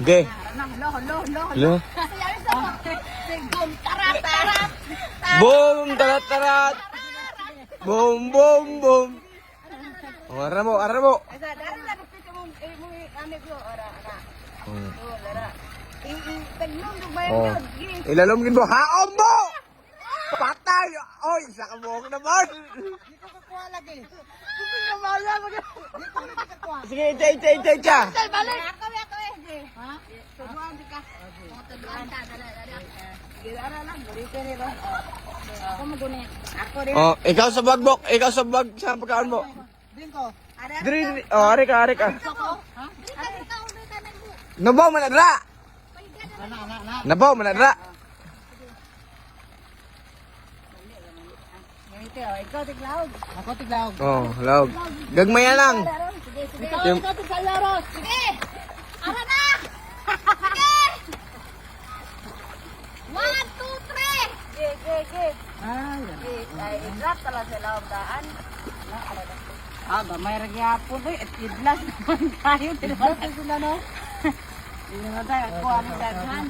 Okay. Hello. Boom, tarat, tarat. Boom, boom, boom. Oh, ara mo, ara mo. Oh. Ilalom gid mo. Haom mo! Patay! Oy, sa kabog naman. Di ko kakuha lagi. Hindi ka mala mo. Di ko kakuha. Sige, cha. Balik. Ako eh. Ha? Tuduan di ka. Tuduan ta dala. Gilara lang, dito ni ba? Ako mo guni. Ako din. Oh, ikaw sa bagbok, ikaw sa bag sa pagkaon mo. Dito. Diri, oh, ari ka. Ha? Nabaw man na. Na. Nabaw man na. Ikaw tiglaw. Ako tiglaw. Oh, laog. Gagmaya lang. Ikaw tiglaw. Sige. Ara na. Sige. 1, 2, 3. Ge. Ay, idrap tala sa laog daan. Gamay ra gyapon oy, at idlas naman tayo tinawag sila no. Hindi na tayo ako ang daghan.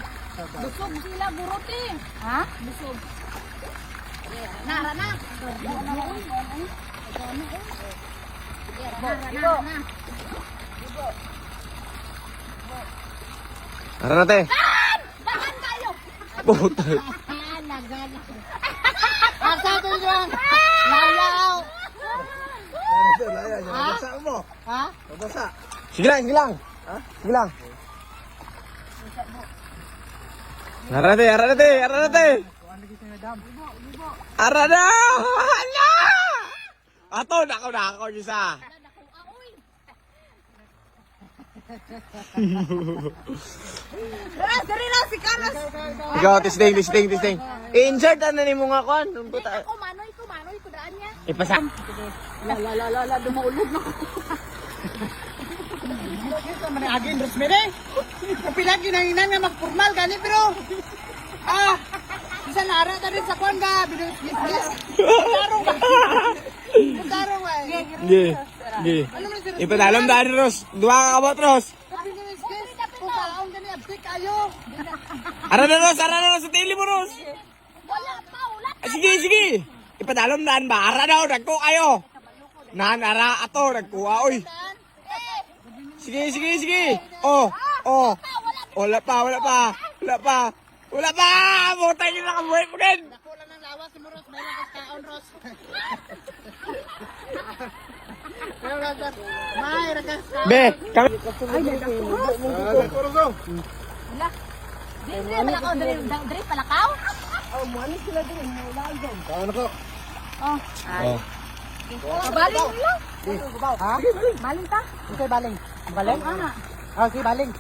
Busog sila buruti. Ha? Busog. Nara na. Tara na, te. Dahan kayo. Puta. Nagana. Asa to lang. Layaw. Basa mo. Ha? Basa. Sige lang. Ha? Sige lang. Ara na, te. Ara na! Hala! Ato, nako isa. Dali lang si Carlos. Ikaw, testing. I-insert na ni mo nga kon. Ako manoy ko daan niya. Ipasa. La, dumulog na ko. Ito man ang agin, Rosemary. Kapila ginanginan nga magformal gani, pero... isa nara ta rin sa kwan ka. Tarong ka. Tarong ka. Ge. Ipadalom daan, Ros. Dua ka kabot, Ros. Pusaon gani, abtik kayo. Ara na, Ros. Sa tili mo, Ros. Wala pa. Sige. Ipadalom daan ba? Ara daw, nagko kayo. Nanara ato, nagkuha, oy. Sige. Oh. Wala pa. Butay nyo na kabuhay mo din. Ako lang ng lawas mo, Ros. May lang kaskaon, Ros. May rakaskaon. Be, kami. Diri palakaw? Oh. Baling mo lang. Ha? Baling ta? Baling? Ana. Okay, baling.